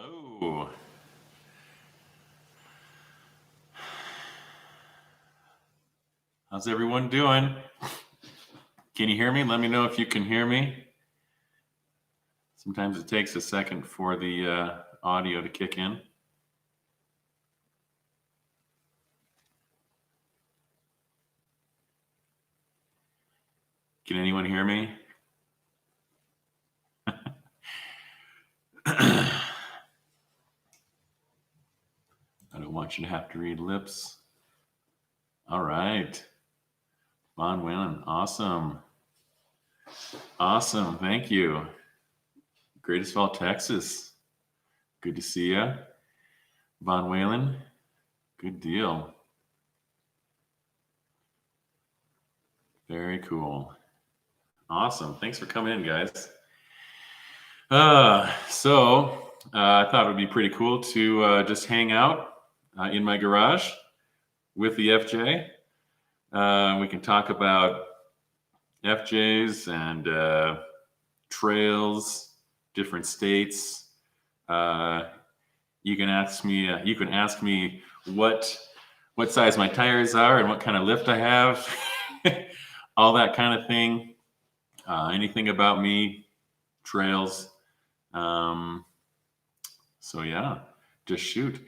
Hello. How's everyone doing? Can you hear me? Let me know if you can hear me. Sometimes it takes a second for the audio to kick in. Can anyone hear me? I don't want you to have to read lips. All right. Von Whalen. Awesome. Awesome. Thank you. Greatest of all, Texas. Good to see you. Von Whalen. Good deal. Very cool. Awesome. Thanks for coming in, guys. I thought it would be pretty cool to just hang out in my garage with the FJ. We can talk about FJs and trails, different states. You can ask me what size my tires are and what kind of lift I have, all that kind of thing. Anything about me, trails. So yeah, just shoot.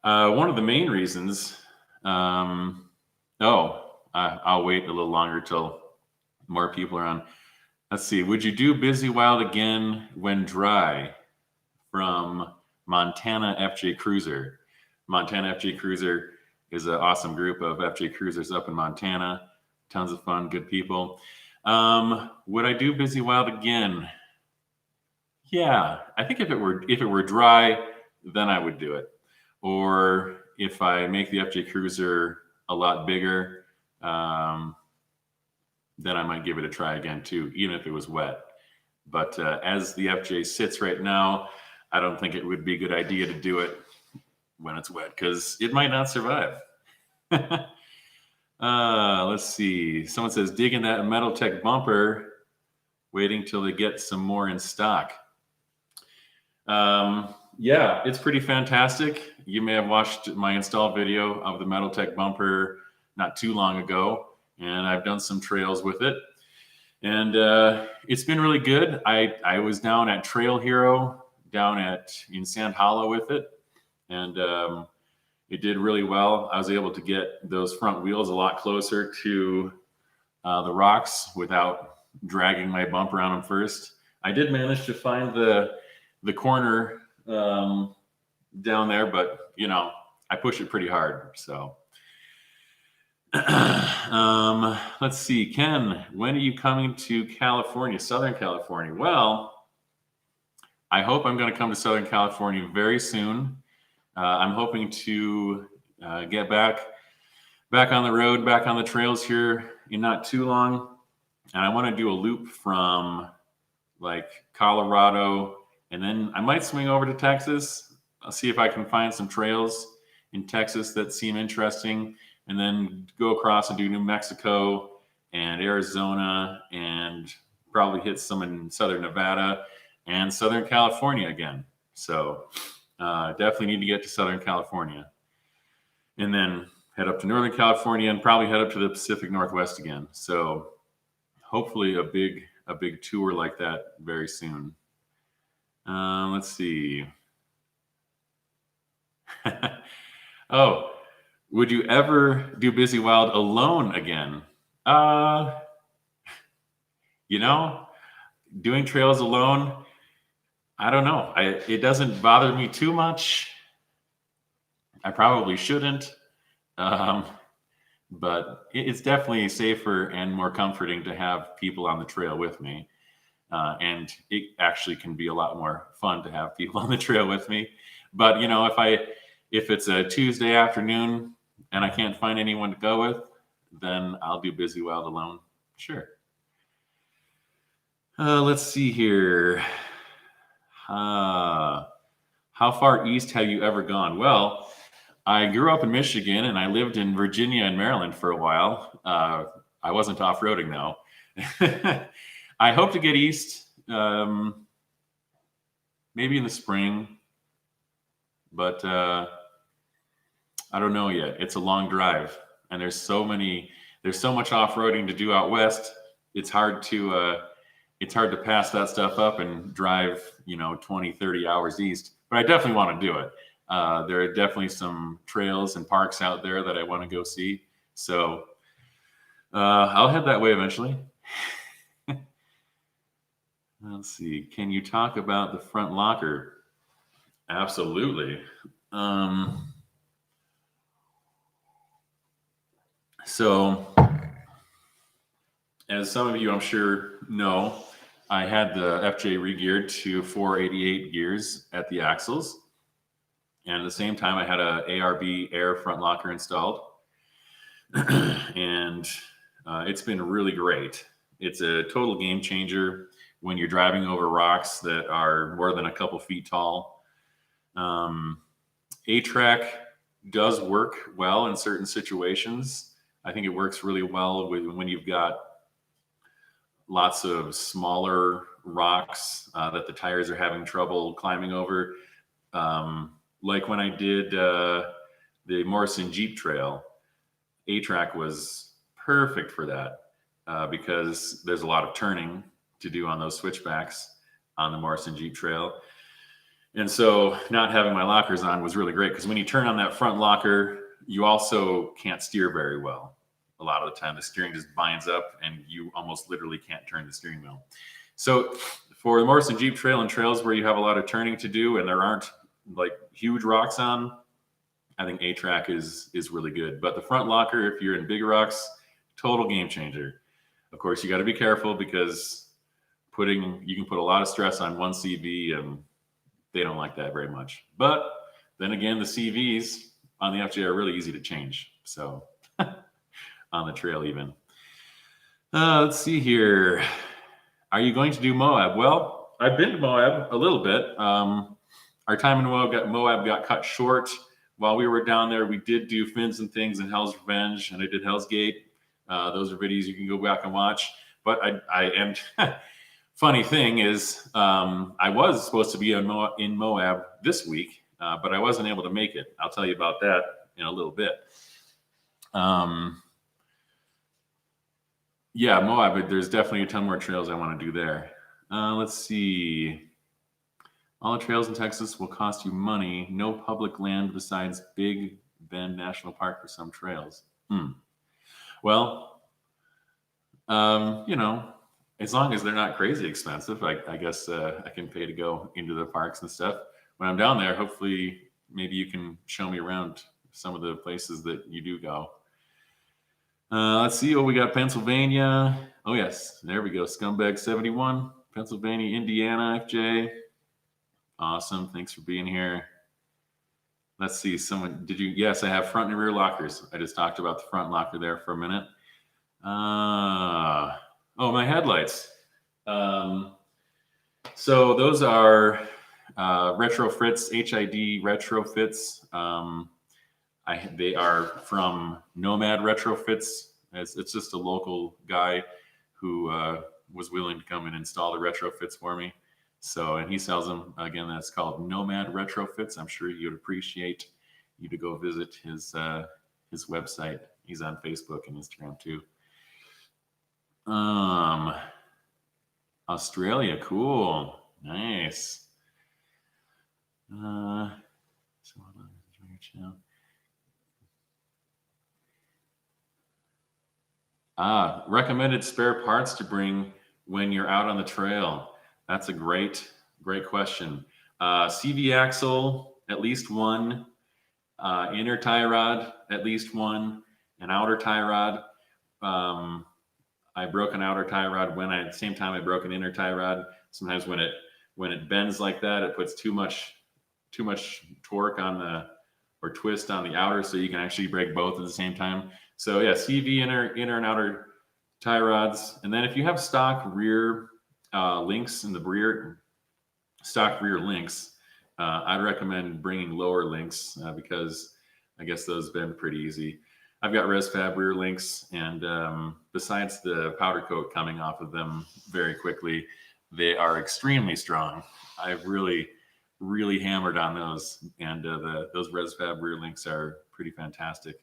One of the main reasons, I'll wait a little longer till more people are on. Let's see. Would you do Busy Wild again when dry? From Montana FJ Cruiser. Montana FJ Cruiser is an awesome group of FJ Cruisers up in Montana. Tons of fun, good people. Would I do Busy Wild again? Yeah, I think if it were dry, then I would do it. Or if I make the FJ Cruiser a lot bigger, then I might give it a try again too, even if it was wet. But as the FJ sits right now, I don't think it would be a good idea to do it when it's wet because it might not survive. Let's see. Someone says, digging that Metal Tech bumper, waiting till they get some more in stock. Yeah, it's pretty fantastic. You may have watched my install video of the Metal Tech bumper not too long ago, and I've done some trails with it. And it's been really good. I was down at Trail Hero in Sand Hollow with it, and it did really well. I was able to get those front wheels a lot closer to the rocks without dragging my bumper on them first. I did manage to find the corner down there, but I push it pretty hard. So let's see, Ken, when are you coming to California, Southern California? Well, I hope I'm going to come to Southern California very soon. I'm hoping to get back on the road, back on the trails here in not too long. And I want to do a loop from like Colorado, and then I might swing over to Texas. I'll see if I can find some trails in Texas that seem interesting, and then go across and do New Mexico and Arizona, and probably hit some in Southern Nevada and Southern California again. So definitely need to get to Southern California, and then head up to Northern California and probably head up to the Pacific Northwest again. So hopefully a big tour like that very soon. Let's see. Oh, would you ever do Busy Wild alone again? Doing trails alone, I don't know. It doesn't bother me too much. I probably shouldn't. But it's definitely safer and more comforting to have people on the trail with me. And it actually can be a lot more fun to have people on the trail with me. But, if it's a Tuesday afternoon and I can't find anyone to go with, then I'll do Busy Wild alone. Sure. Let's see here. How far east have you ever gone? Well, I grew up in Michigan and I lived in Virginia and Maryland for a while. I wasn't off-roading though. I hope to get east maybe in the spring. but I don't know yet. It's a long drive, and there's so much off-roading to do out west. It's hard to pass that stuff up and drive, 20, 30 hours east. But I definitely want to do it. There are definitely some trails and parks out there that I want to go see. So I'll head that way eventually. Let's see. Can you talk about the front locker? Absolutely. So, as some of you I'm sure know, I had the FJ regeared to 488 gears at the axles. And at the same time, I had a ARB air front locker installed. And it's been really great. It's a total game changer when you're driving over rocks that are more than a couple feet tall. A-Track does work well in certain situations. I think it works really well when you've got lots of smaller rocks that the tires are having trouble climbing over. Like when I did the Morrison Jeep Trail, A-Track was perfect for that because there's a lot of turning to do on those switchbacks on the Morrison Jeep Trail. And so not having my lockers on was really great because when you turn on that front locker, you also can't steer very well. A lot of the time, the steering just binds up and you almost literally can't turn the steering wheel. So for the Morrison Jeep Trail and trails where you have a lot of turning to do and there aren't like huge rocks on, I think A-Track is really good. But the front locker, if you're in big rocks, total game changer. Of course, you got to be careful because you can put a lot of stress on one CV and they don't like that very much. But then again, the CVs on the FJ are really easy to change. So on the trail even. Let's see here. Are you going to do Moab? Well, I've been to Moab a little bit. Our time in Moab got cut short. While we were down there, we did do Fins and Things and Hell's Revenge, and I did Hell's Gate. Those are videos you can go back and watch. But funny thing is, I was supposed to be in Moab this week, but I wasn't able to make it. I'll tell you about that in a little bit. Yeah, Moab, but there's definitely a ton more trails I want to do there. Let's see. All the trails in Texas will cost you money. No public land besides Big Bend National Park for some trails. Well, as long as they're not crazy expensive, I guess I can pay to go into the parks and stuff. When I'm down there, hopefully, maybe you can show me around some of the places that you do go. Let's see. Oh, we got Pennsylvania. Oh, yes. There we go. Scumbag 71. Pennsylvania, Indiana, FJ. Awesome. Thanks for being here. Let's see. Yes, I have front and rear lockers. I just talked about the front locker there for a minute. My headlights. So those are retrofits, HID retrofits. They are from Nomad Retrofits. It's just a local guy who was willing to come and install the retrofits for me. So, and he sells them. Again, that's called Nomad Retrofits. I'm sure you'd appreciate you to go visit his website. He's on Facebook and Instagram too. Australia, cool, nice. Recommended spare parts to bring when you're out on the trail. That's a great question. CV axle, at least one. Inner tie rod, at least one. An outer tie rod. I broke an outer tie rod at the same time I broke an inner tie rod. Sometimes when it bends like that, it puts too much torque or twist on the outer, so you can actually break both at the same time. So yeah, CV inner and outer tie rods. And then if you have stock rear links in the rear, stock rear links, I'd recommend bringing lower links because I guess those bend pretty easy. I've got ResFab rear links, and besides the powder coat coming off of them very quickly, they are extremely strong. really hammered on those, and those ResFab rear links are pretty fantastic.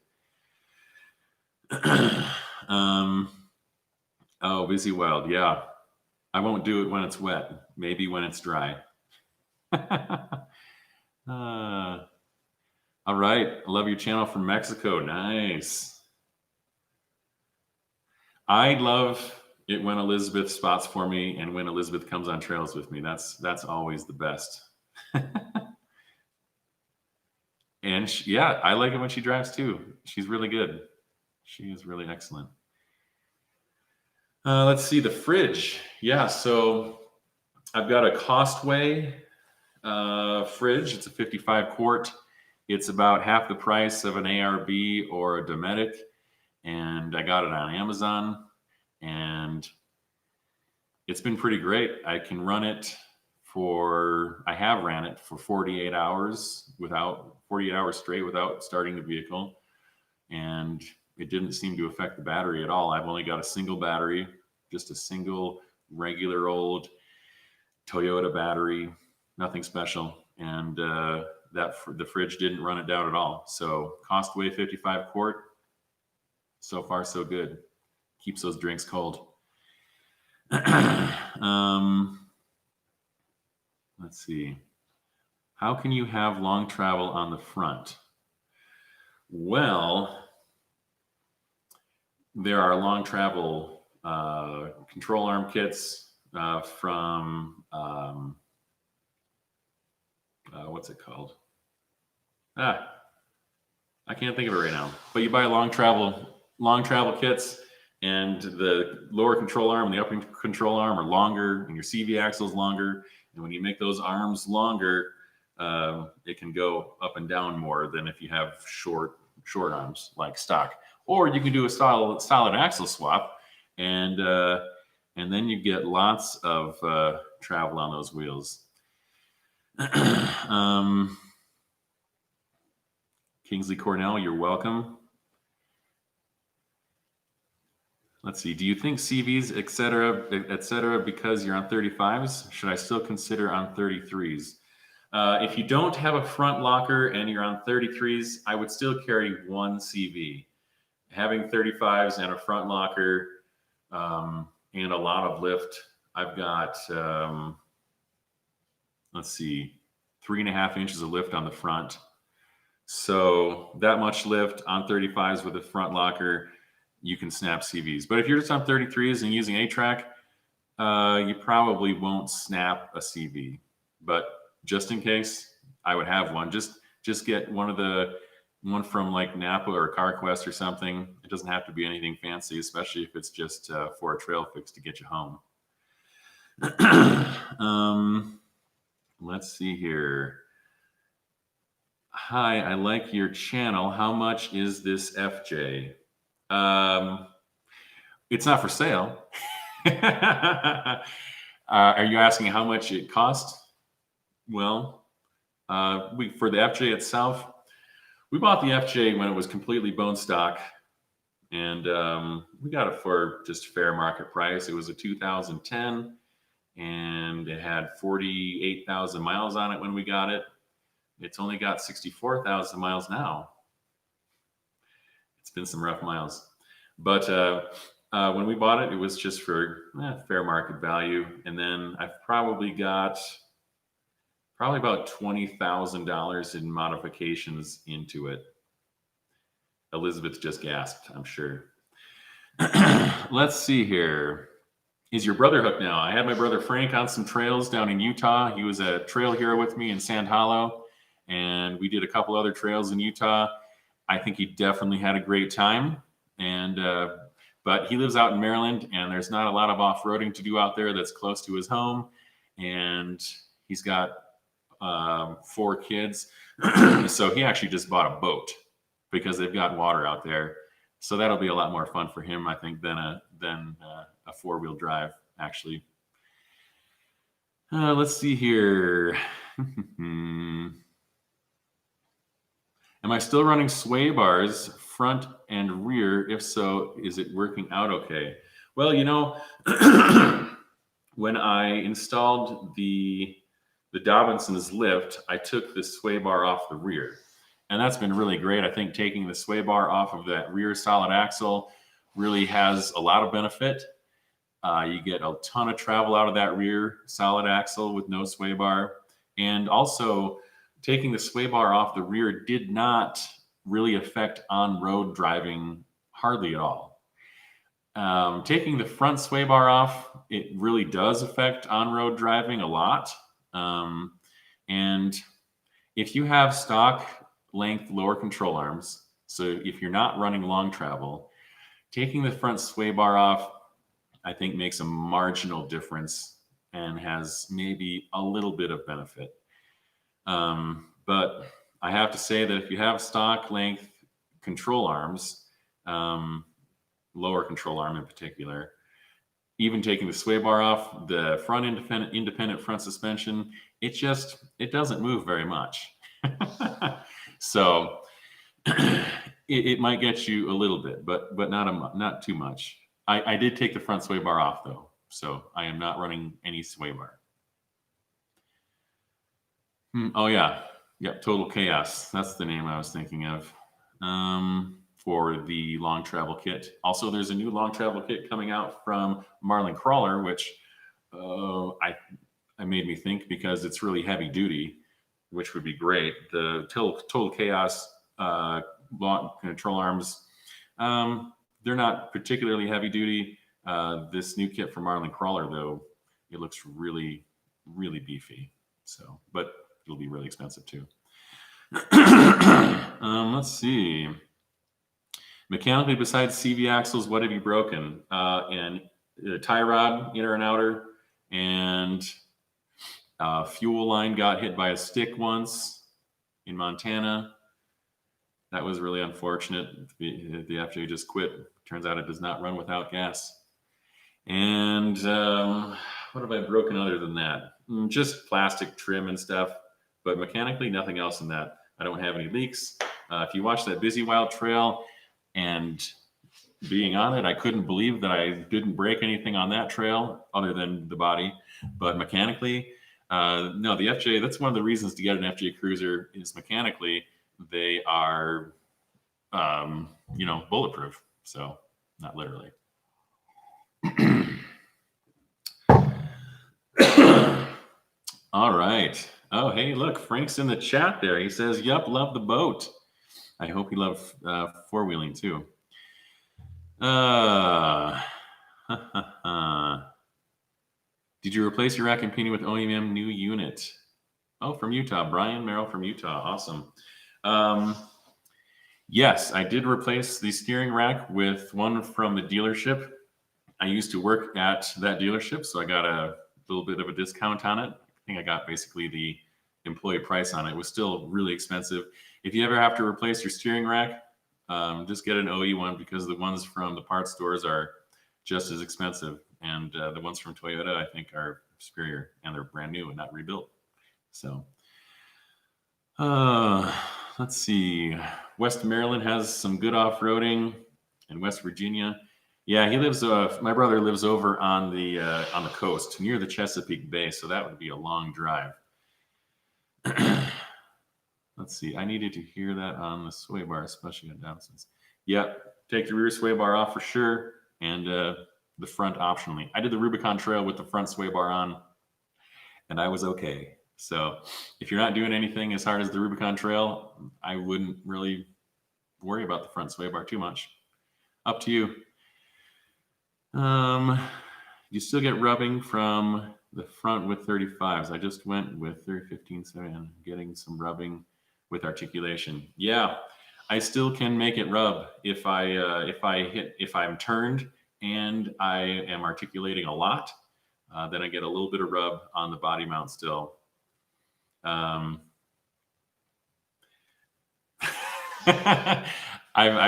Oh, Busy Wild, yeah. I won't do it when it's wet. Maybe when it's dry. All right. I love your channel from Mexico. Nice. I love it when Elizabeth spots for me and when Elizabeth comes on trails with me. That's always the best. And yeah, I like it when she drives too. She's really good. She is really excellent. Let's see, the fridge. Yeah, so I've got a Costway fridge. It's a 55 quart. It's about half the price of an ARB or a Dometic. And I got it on Amazon. And it's been pretty great. I can run it I have ran it for 48 hours straight without starting the vehicle. And it didn't seem to affect the battery at all. I've only got a single battery, just a single regular old Toyota battery, nothing special. And the fridge didn't run it down at all. So Costway 55 quart, so far so good. Keeps those drinks cold. Let's see. How can you have long travel on the front? Well, there are long travel control arm kits from what's it called? I can't think of it right now. But you buy long travel kits, and the lower control arm and the upper control arm are longer, and your CV axle is longer. And when you make those arms longer, it can go up and down more than if you have short arms like stock. Or you can do a solid axle swap, and then you get lots of travel on those wheels. Kingsley Cornell, you're welcome. Let's see. Do you think CVs, et cetera, because you're on 35s, should I still consider on 33s? If you don't have a front locker and you're on 33s, I would still carry one CV. Having 35s and a front locker and a lot of lift, I've got, let's see, 3.5 inches of lift on the front. So that much lift on 35s with a front locker, you can snap CVs. But if you're just on 33s and using A-Track, you probably won't snap a CV. But just in case, I would have one. Just get one from like Napa or CarQuest or something. It doesn't have to be anything fancy, especially if it's just for a trail fix to get you home. Let's see here. Hi, I like your channel. How much is this FJ? It's not for sale. Are you asking how much it cost? Well, for the FJ itself, we bought the FJ when it was completely bone stock, and we got it for just fair market price. It was a 2010, and it had 48,000 miles on it when we got it. It's only got 64,000 miles now. It's been some rough miles. But when we bought it, it was just for fair market value. And then I've probably got about $20,000 in modifications into it. Elizabeth just gasped, I'm sure. Let's see here. Is your brother hooked now? I had my brother Frank on some trails down in Utah. He was a trail hero with me in Sand Hollow, and we did a couple other trails in Utah. I think he definitely had a great time. And but he lives out in Maryland, and there's not a lot of off-roading to do out there that's close to his home. And he's got 4 kids. So he actually just bought a boat because they've got water out there. So that'll be a lot more fun for him, I think, than a 4-wheel drive, actually. Let's see here. Am I still running sway bars front and rear? If so, is it working out okay? Well, when I installed the the Dobinson's lift, I took the sway bar off the rear. And that's been really great. I think taking the sway bar off of that rear solid axle really has a lot of benefit. You get a ton of travel out of that rear solid axle with no sway bar. And also, taking the sway bar off the rear did not really affect on-road driving hardly at all. Taking the front sway bar off, it really does affect on-road driving a lot. And if you have stock length lower control arms, so if you're not running long travel, taking the front sway bar off, I think makes a marginal difference and has maybe a little bit of benefit. But I have to say that if you have stock length control arms, lower control arm in particular, even taking the sway bar off, the front independent front suspension, it doesn't move very much. So it might get you a little bit, but not too much. I did take the front sway bar off though, so I am not running any sway bar. Oh yeah, Total Chaos. That's the name I was thinking of for the long travel kit. Also, there's a new long travel kit coming out from Marlin Crawler, which I made me think because it's really heavy duty, which would be great. The Total Chaos long control arms, they're not particularly heavy duty. This new kit from Marlin Crawler, though, it looks really, really beefy. So, but it'll be really expensive too. Let's see. Mechanically, besides CV axles, what have you broken? And a tie rod, inner and outer, and fuel line got hit by a stick once in Montana. That was really unfortunate. The FJ just quit. Turns out it does not run without gas. And what have I broken other than that? Just plastic trim and stuff. But mechanically, nothing else in that. I don't have any leaks. If you watch that Busy Wild Trail, and being on it, I couldn't believe that I didn't break anything on that trail other than the body. But mechanically, no, the FJ, that's one of the reasons to get an FJ Cruiser is mechanically, they are, bulletproof. So not literally. All right. Oh, hey, look, Frank's in the chat there. He says, "Yup, love the boat." I hope you love four-wheeling too. Did you replace your rack and pinion with OEM new unit? Oh, from Utah. Brian Merrill from Utah. Awesome. Yes, I did replace the steering rack with one from the dealership. I used to work at that dealership, so I got a little bit of a discount on it. I think I got basically the employee price on it. It was still really expensive. If you ever have to replace your steering rack, just get an OE one because the ones from the parts stores are just as expensive. And the ones from Toyota, I think, are superior and they're brand new and not rebuilt. So let's see. West Maryland has some good off-roading, and West Virginia. Yeah, he lives. My brother lives over on the coast near the Chesapeake Bay, so that would be a long drive. Let's see. I needed to hear that on the sway bar, especially on downsons. Yep, take the rear sway bar off for sure, and the front optionally. I did the Rubicon Trail with the front sway bar on, and I was okay. So if you're not doing anything as hard as the Rubicon Trail, I wouldn't really worry about the front sway bar too much. Up to you. You still get rubbing from the front with 35s. I just went with 3015, so I'm getting some rubbing with articulation. Yeah, I still can make it rub if I'm turned and I am articulating a lot. Then I get a little bit of rub on the body mount still. I've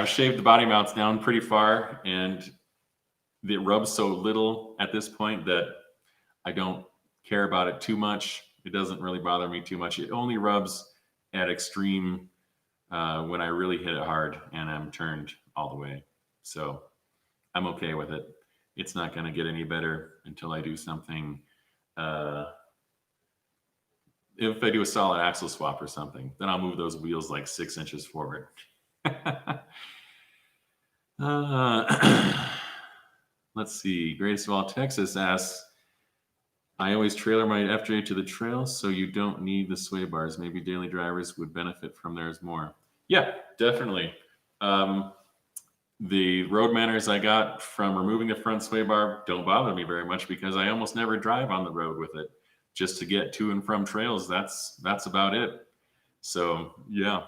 shaved the body mounts down pretty far, and it rubs so little at this point that I don't care about it too much. It doesn't really bother me too much. It only rubs at extreme when I really hit it hard and I'm turned all the way. So I'm okay with it. It's not going to get any better until I do something if I do a solid axle swap or something, then I'll move those wheels like 6 inches forward. Let's see. Greatest of all Texas asks, I always trailer my FJ to the trail, so you don't need the sway bars. Maybe daily drivers would benefit from theirs more. Yeah, definitely. The road manners I got from removing the front sway bar don't bother me very much because I almost never drive on the road with it. Just to get to and from trails, that's about it. So yeah.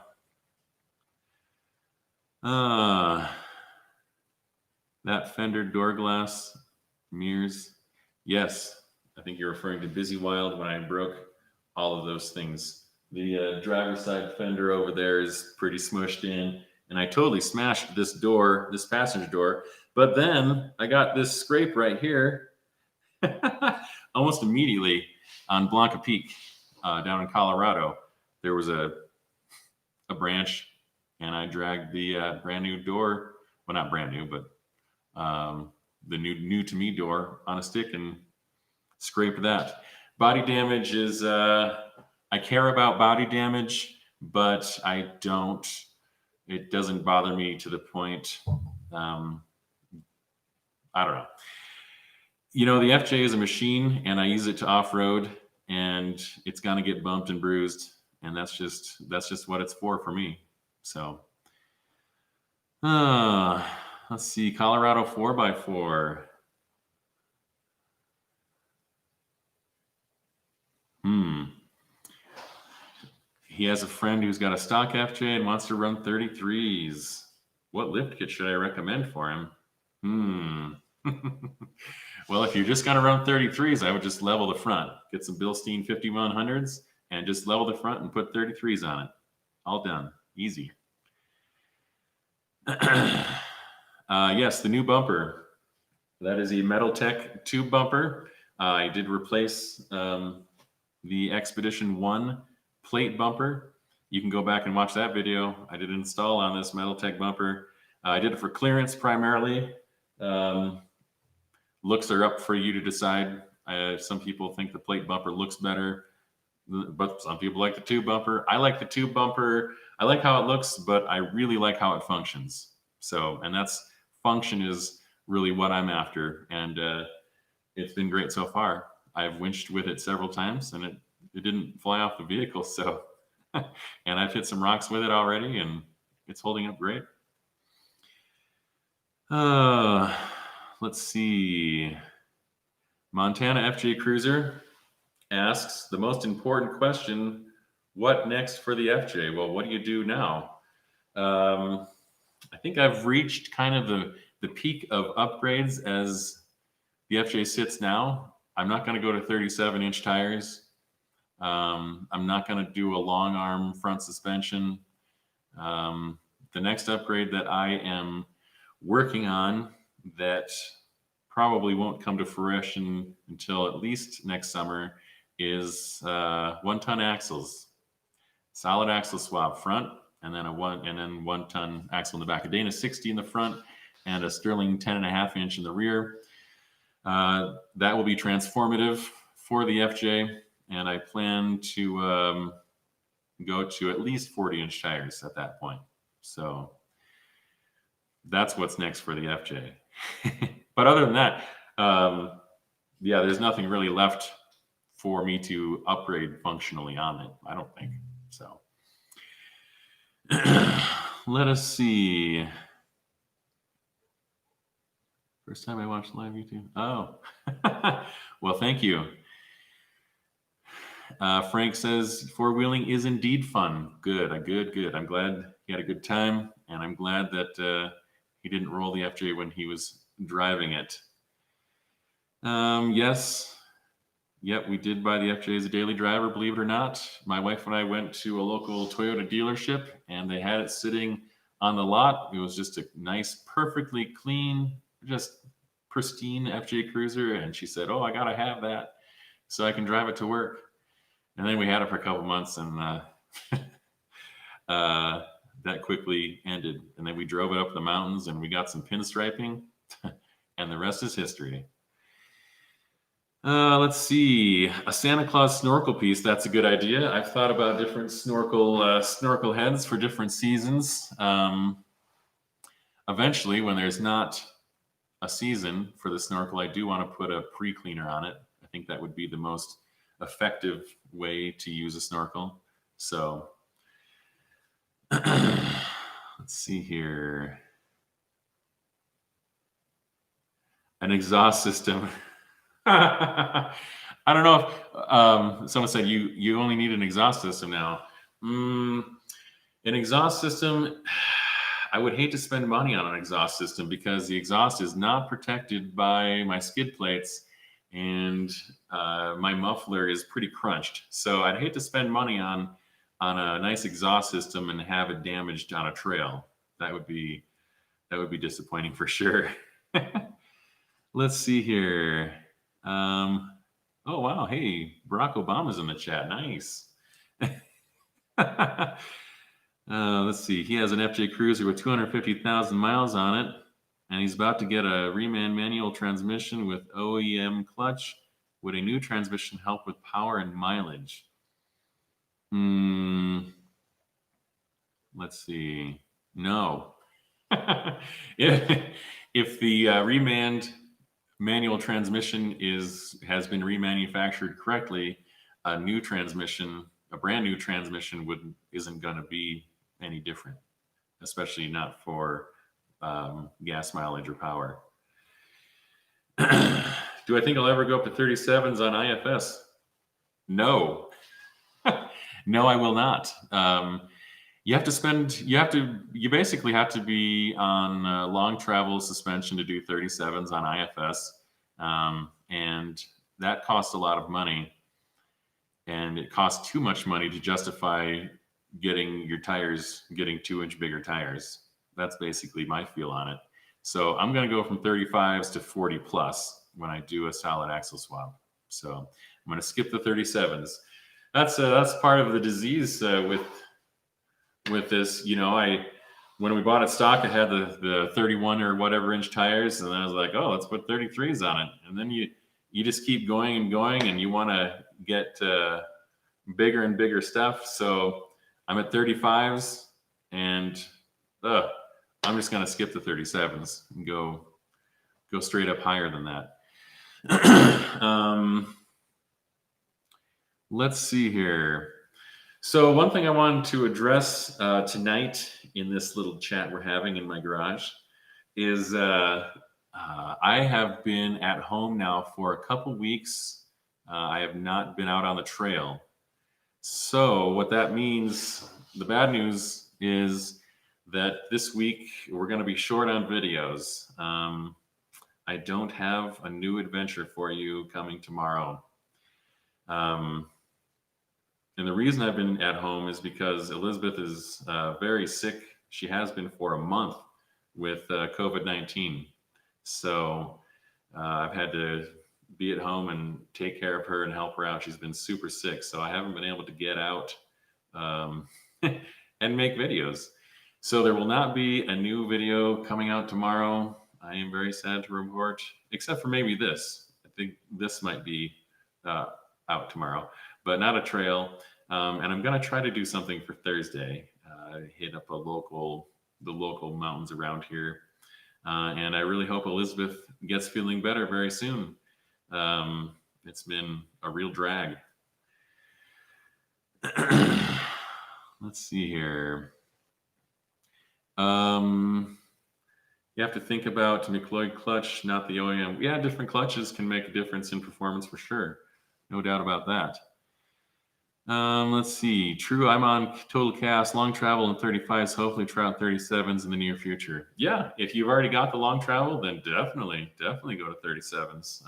That fender door glass mirrors. Yes, I think you're referring to Busy Wild when I broke all of those things. The driver's side fender over there is pretty smushed in, and I totally smashed this door, this passenger door. But then I got this scrape right here almost immediately on Blanca Peak down in Colorado. There was a branch, and I dragged the brand new door. Well, not brand new, but the new to me door on a stick and scraped that. Body damage is, I care about body damage, but it doesn't bother me to the point, I don't know. You know, the FJ is a machine and I use it to off-road and it's going to get bumped and bruised. And that's just what it's for me. So, let's see, Colorado 4x4. He has a friend who's got a stock FJ and wants to run 33s. What lift kit should I recommend for him? Well, if you're just going to run 33s, I would just level the front. Get some Bilstein 5100s and just level the front and put 33s on it. All done. Easy. Yes, the new bumper. That is a Metaltech tube bumper. I did replace the Expedition 1 plate bumper. You can go back and watch that video. I did install on this Metaltech bumper. I did it for clearance primarily. Looks are up for you to decide. Some people think the plate bumper looks better, but some people like the tube bumper. I like the tube bumper. I like how it looks, but I really like how it functions. So, and function is really what I'm after. And it's been great so far. I've winched with it several times and it didn't fly off the vehicle. So, and I've hit some rocks with it already and it's holding up great. Let's see. Montana FJ Cruiser asks the most important question, what next for the FJ? Well, what do you do now? I think I've reached kind of the peak of upgrades as the FJ sits now. I'm not going to go to 37-inch tires. I'm not going to do a long arm front suspension. The next upgrade that I am working on that probably won't come to fruition until at least next summer is 1-ton axles, solid axle swap front, and then 1-ton axle in the back. A Dana 60 in the front and a Sterling 10.5-inch in the rear. That will be transformative for the FJ, and I plan to go to at least 40-inch tires at that point. So that's what's next for the FJ. But other than that, yeah, there's nothing really left for me to upgrade functionally on it, I don't think. So let us see. First time I watched live YouTube. Oh, well, thank you. Frank says four-wheeling is indeed fun. Good. I'm glad he had a good time, and I'm glad that he didn't roll the FJ when he was driving it. Yes. Yep, we did buy the FJ as a daily driver, believe it or not. My wife and I went to a local Toyota dealership, and they had it sitting on the lot. It was just a nice, perfectly clean, just pristine FJ Cruiser, and she said, "Oh, I gotta have that so I can drive it to work." And then we had it for a couple months, and that quickly ended. And then we drove it up the mountains, and we got some pinstriping, and the rest is history. Let's see. A Santa Claus snorkel piece. That's a good idea. I've thought about different snorkel heads for different seasons. Eventually, when there's not a season for the snorkel, I do want to put a pre-cleaner on it. I think that would be the most effective way to use a snorkel. So let's see here. An exhaust system. I don't know if someone said you only need an exhaust system now. An exhaust system, I would hate to spend money on an exhaust system because the exhaust is not protected by my skid plates, and my muffler is pretty crunched. So I'd hate to spend money on a nice exhaust system and have it damaged on a trail. That would be disappointing for sure. Let's see here. Oh wow, hey, Barack Obama's in the chat. Nice. Let's see. He has an FJ Cruiser with 250,000 miles on it, and he's about to get a Reman manual transmission with OEM clutch. Would a new transmission help with power and mileage? Let's see. No. If the Reman manual transmission has been remanufactured correctly, a brand new transmission isn't going to be any different, especially not for gas mileage or power. Do I think I'll ever go up to 37s on IFS? No. No, I will not. You basically have to be on long travel suspension to do 37s on IFS. And that costs a lot of money, and it costs too much money to justify getting 2-inch bigger tires. That's basically my feel on it. So I'm going to go from 35s to 40 plus when I do a solid axle swap. So I'm going to skip the 37s. That's part of the disease with this. When we bought it stock, it had the 31 or whatever inch tires, and I was like, oh, let's put 33s on it. And then you just keep going and going, and you want to get bigger and bigger stuff. So I'm at 35s, and I'm just going to skip the 37s and go straight up higher than that. Let's see here. So one thing I wanted to address tonight in this little chat we're having in my garage is I have been at home now for a couple weeks. I have not been out on the trail. So what that means, the bad news is that this week we're going to be short on videos. I don't have a new adventure for you coming tomorrow. And the reason I've been at home is because Elizabeth is very sick. She has been for a month with COVID-19. So I've had to be at home and take care of her and help her out. She's been super sick. So I haven't been able to get out and make videos. So there will not be a new video coming out tomorrow. I am very sad to report, except for maybe this. I think this might be out tomorrow, but not a trail. And I'm going to try to do something for Thursday. Hit up the local mountains around here. And I really hope Elizabeth gets feeling better very soon. It's been a real drag. Let's see here. You have to think about McLeod clutch, not the OEM. Yeah, different clutches can make a difference in performance for sure. No doubt about that. Let's see. True, I'm on total cast, long travel in 35s, hopefully try out 37s in the near future. Yeah, if you've already got the long travel, then definitely go to 37s.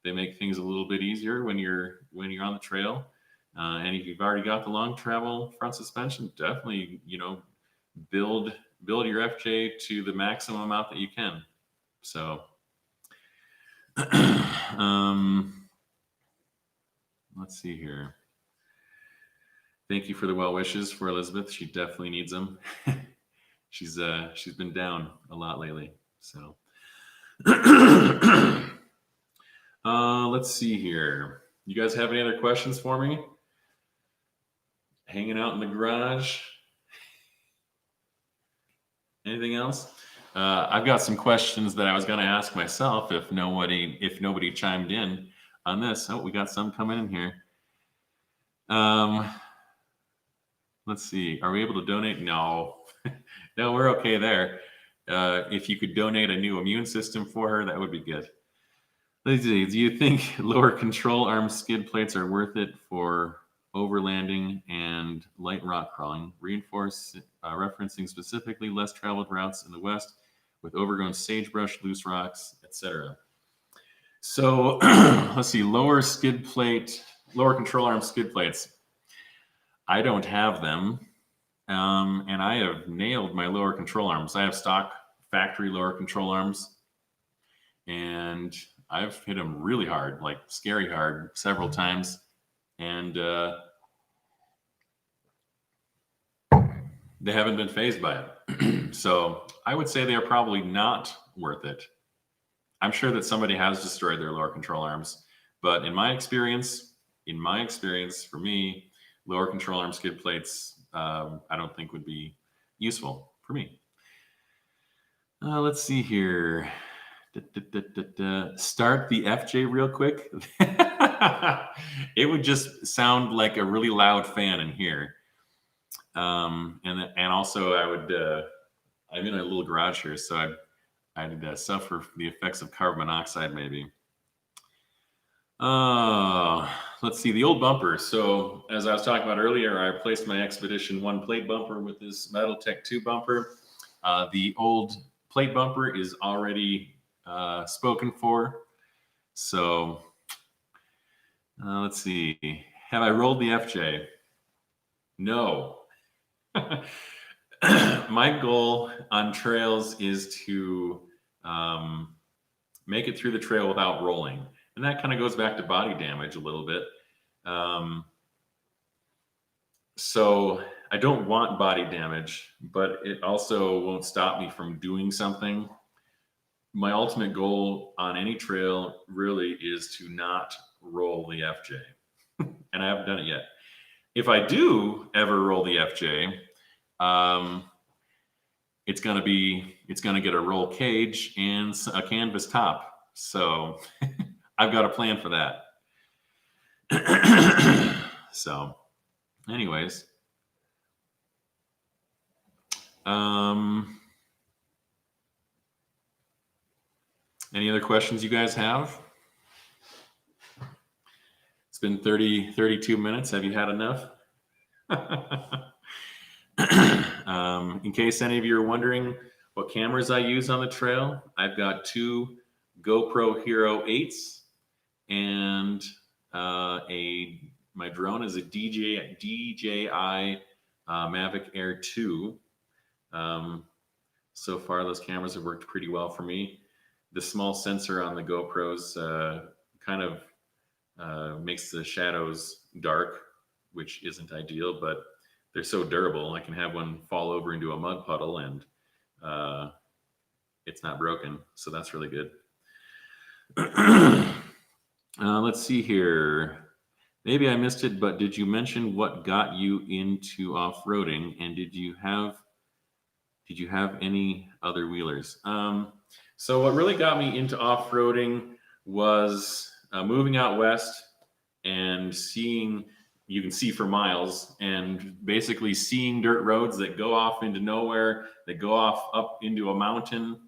They make things a little bit easier when you're on the trail. And if you've already got the long travel front suspension, definitely, build your FJ to the maximum amount that you can. So, let's see here. Thank you for the well wishes for Elizabeth. She definitely needs them. She's been down a lot lately. So, Let's see here. You guys have any other questions for me? Hanging out in the garage? Anything else? I've got some questions that I was going to ask myself if nobody chimed in on this. Oh, we got some coming in here. Let's see. Are we able to donate? No, no, we're okay there. If you could donate a new immune system for her, that would be good. Let's see. Do you think lower control arm skid plates are worth it for overlanding and light rock crawling? Referencing specifically less traveled routes in the West with overgrown sagebrush, loose rocks, etc. So let's see. Lower control arm skid plates. I don't have them. And I have nailed my lower control arms. I have stock factory lower control arms, and I've hit them really hard, like scary hard, several times. And they haven't been fazed by it. So I would say they are probably not worth it. I'm sure that somebody has destroyed their lower control arms, but in my experience, for me, lower control arm skid plates, I don't think would be useful for me. Let's see here. Start the FJ real quick. It would just sound like a really loud fan in here. And also I would, I'm in a little garage here, so I'd suffer the effects of carbon monoxide maybe. Let's see, the old bumper. So as I was talking about earlier, I replaced my Expedition 1 plate bumper with this Metal Tech 2 bumper. The old plate bumper is already spoken for. So let's see. Have I rolled the FJ? No. My goal on trails is to make it through the trail without rolling. And that kind of goes back to body damage a little bit. So I don't want body damage, but it also won't stop me from doing something. My ultimate goal on any trail really is to not roll the FJ. And I haven't done it yet. If I do ever roll the FJ, it's going to get a roll cage and a canvas top. So I've got a plan for that. So anyways, any other questions you guys have? It's been 32 minutes. Have you had enough? In case any of you are wondering what cameras I use on the trail, I've got two GoPro Hero 8s and my drone is a DJI Mavic Air 2. So far, those cameras have worked pretty well for me. The small sensor on the GoPros kind of makes the shadows dark, which isn't ideal, but they're so durable. I can have one fall over into a mud puddle and it's not broken. So that's really good. Let's see here. Maybe I missed it, but did you mention what got you into off-roading, and did you have any other wheelers? So what really got me into off-roading was moving out west and seeing, you can see for miles, and basically seeing dirt roads that go off into nowhere, that go off up into a mountain.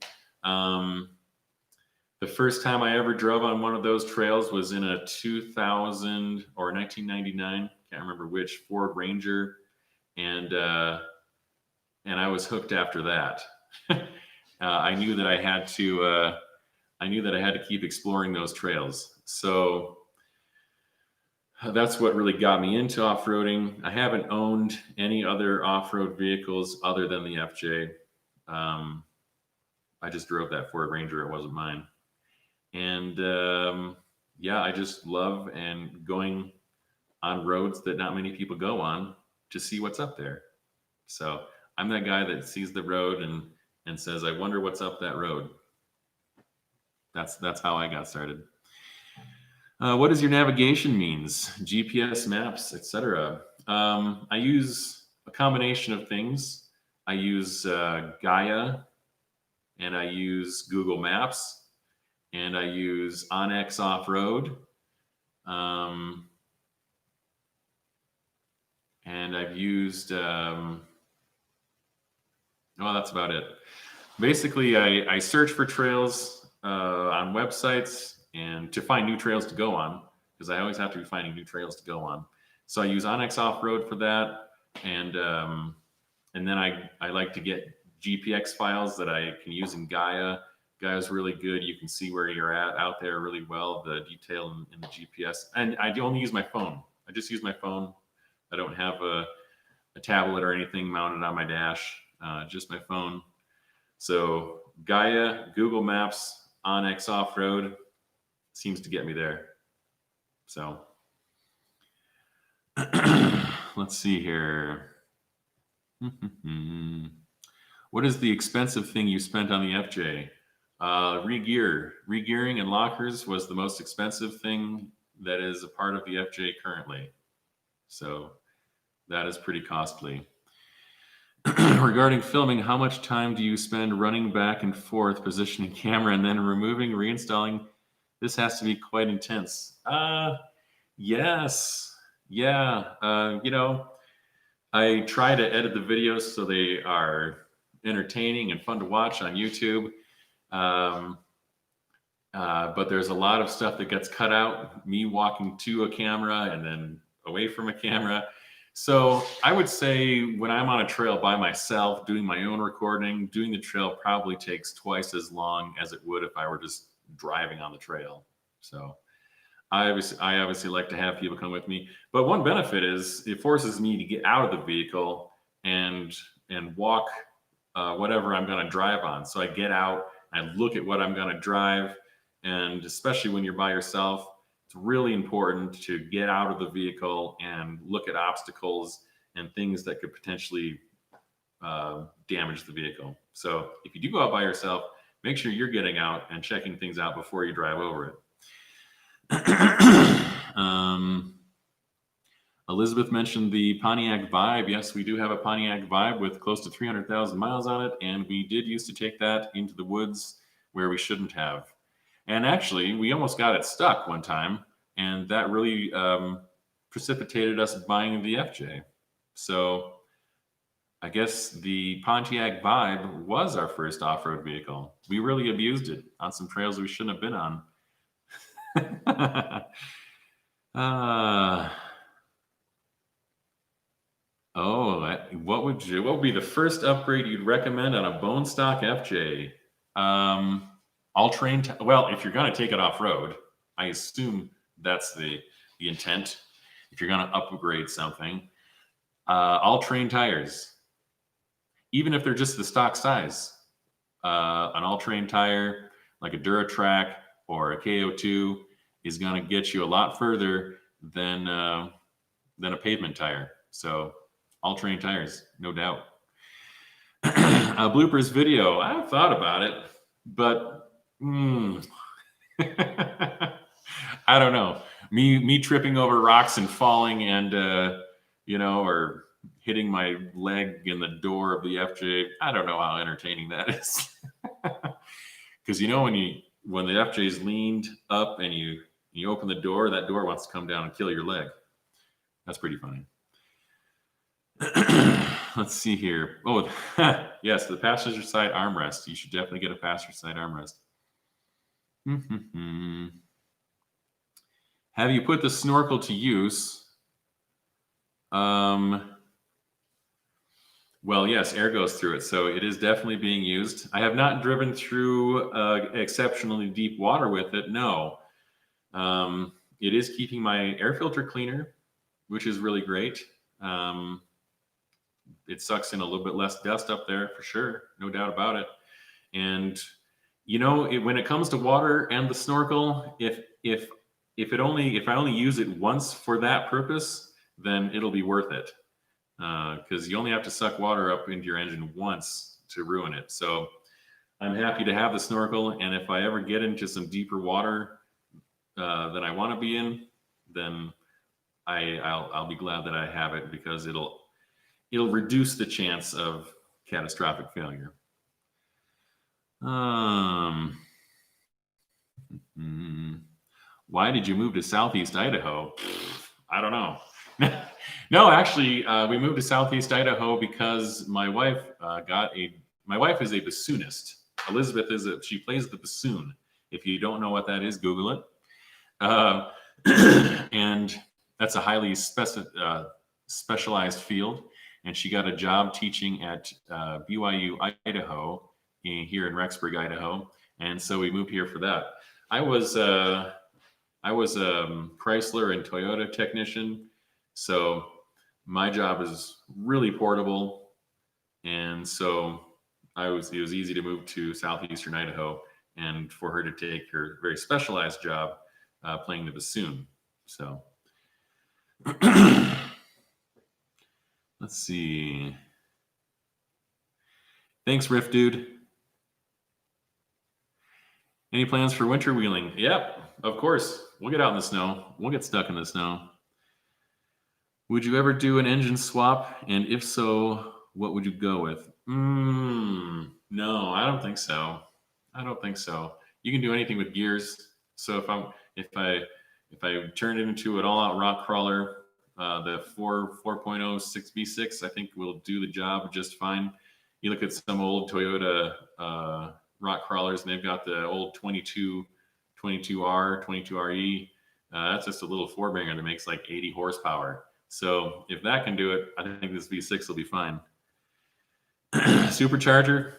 The first time I ever drove on one of those trails was in a 2000 or 1999, can't remember which, Ford Ranger, and I was hooked after that. I knew that I had to keep exploring those trails. So that's what really got me into off-roading. I haven't owned any other off-road vehicles other than the FJ. I just drove that Ford Ranger. It wasn't mine. And yeah, I just love going on roads that not many people go on to see what's up there. So I'm that guy that sees the road and says, I wonder what's up that road. That's how I got started. What is your navigation means? GPS maps, etc. I use a combination of things. I use Gaia, and I use Google Maps, and I use Onyx Offroad. And I've used, well, that's about it. Basically, I search for trails on websites and to find new trails to go on, because I always have to be finding new trails to go on. So I use Onyx Off-Road for that, and then I like to get GPX files that I can use in Gaia. Gaia is really good. You can see where you're at out there really well, the detail in the GPS. And I only use my phone. I just use my phone. I don't have a tablet or anything mounted on my dash, just my phone. So Gaia, Google Maps, Onyx Off-Road seems to get me there. So let's see here. What is the expensive thing you spent on the FJ? Regearing and lockers was the most expensive thing that is a part of the FJ currently. So that is pretty costly. Regarding filming, how much time do you spend running back and forth, positioning camera, and then removing, reinstalling? This has to be quite intense. Yes. Yeah. I try to edit the videos so they are entertaining and fun to watch on YouTube. But there's a lot of stuff that gets cut out, me walking to a camera and then away from a camera. So I would say when I'm on a trail by myself, doing my own recording, doing the trail probably takes twice as long as it would if I were just driving on the trail. So I obviously like to have people come with me. But one benefit is it forces me to get out of the vehicle and walk whatever I'm going to drive on. So I get out, I look at what I'm going to drive, and especially when you're by yourself, it's really important to get out of the vehicle and look at obstacles and things that could potentially damage the vehicle. So if you do go out by yourself, make sure you're getting out and checking things out before you drive over it. Elizabeth mentioned the Pontiac Vibe. Yes, we do have a Pontiac Vibe with close to 300,000 miles on it, and we did used to take that into the woods where we shouldn't have. And actually, we almost got it stuck one time, and that really precipitated us buying the FJ. So I guess the Pontiac Vibe was our first off-road vehicle. We really abused it on some trails we shouldn't have been on. What would be the first upgrade you'd recommend on a bone stock FJ? All-terrain. Well, if you're going to take it off-road, I assume that's the intent. If you're going to upgrade something, all-terrain tires, even if they're just the stock size, an all-terrain tire like a Duratrack or a KO2 is going to get you a lot further than a pavement tire. So all-terrain tires, no doubt. Bloopers video. I've thought about it, but I don't know. Me tripping over rocks and falling and or hitting my leg in the door of the FJ. I don't know how entertaining that is. Because when the FJ is leaned up and you open the door, that door wants to come down and kill your leg. That's pretty funny. Let's see here. Oh, yes, the passenger side armrest. You should definitely get a passenger side armrest. Have you put the Snorkel to use? Well, yes, air goes through it, so it is definitely being used. I have not driven through exceptionally deep water with it, no. It is keeping my air filter cleaner, which is really great. It sucks in a little bit less dust up there for sure, no doubt about it. And when it comes to water and the Snorkel, if I only use it once for that purpose, then it'll be worth it. Because you only have to suck water up into your engine once to ruin it. So I'm happy to have the Snorkel, and if I ever get into some deeper water, that I want to be in, then I'll be glad that I have it, because it'll reduce the chance of catastrophic failure. Why did you move to Southeast Idaho? I don't know. No, actually, we moved to Southeast Idaho because my wife my wife is a bassoonist. Elizabeth she plays the bassoon. If you don't know what that is, Google it. And that's a highly specialized field. And she got a job teaching at BYU, Idaho, here in Rexburg, Idaho. And so we moved here for that. I was a Chrysler and Toyota technician, so my job is really portable, and so it was easy to move to southeastern Idaho, and for her to take her very specialized job playing the bassoon. So let's see. Thanks, Riff Dude. Any plans for winter wheeling? Yep, of course. We'll get out in the snow. We'll get stuck in the snow. Would you ever do an engine swap? And if so, what would you go with? No, I don't think so. I don't think so. You can do anything with gears. So if I turn it into an all-out rock crawler, the 4.0 6v6, I think will do the job just fine. You look at some old Toyota rock crawlers, and they've got the old 22R, 22RE. That's just a little four-banger that makes like 80 horsepower. So if that can do it, I think this V6 will be fine. Supercharger?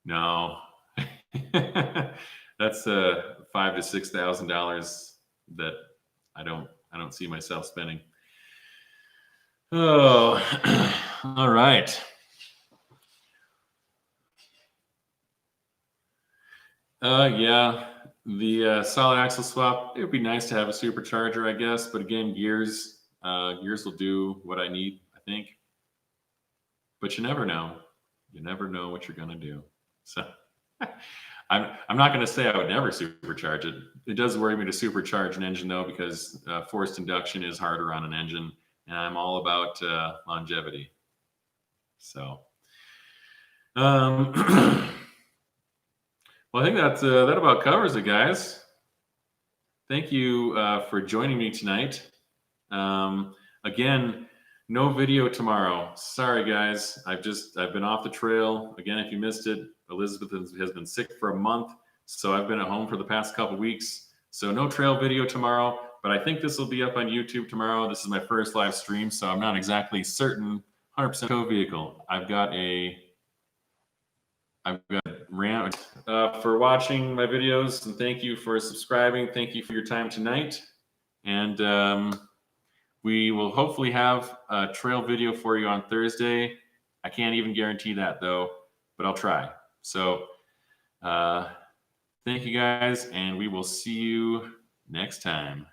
No. That's $5,000 to $6,000 that I don't see myself spending. Oh, all right. Yeah, the solid axle swap, it would be nice to have a supercharger, I guess. But again, gears will do what I need, I think. But you never know. You never know what you're going to do. So I'm not going to say I would never supercharge it. It does worry me to supercharge an engine, though, because forced induction is harder on an engine. And I'm all about longevity. So, well, I think that about covers it, guys. Thank you for joining me tonight. Again, no video tomorrow. Sorry, guys. I've been off the trail. Again, if you missed it, Elizabeth has been sick for a month, so I've been at home for the past couple weeks. So no trail video tomorrow, but I think this will be up on YouTube tomorrow. This is my first live stream, so I'm not exactly certain 100% co-vehicle. I've got Ram for watching my videos, and thank you for subscribing. Thank you for your time tonight, and we will hopefully have a trail video for you on Thursday. I can't even guarantee that, though, but I'll try. So thank you, guys, and we will see you next time.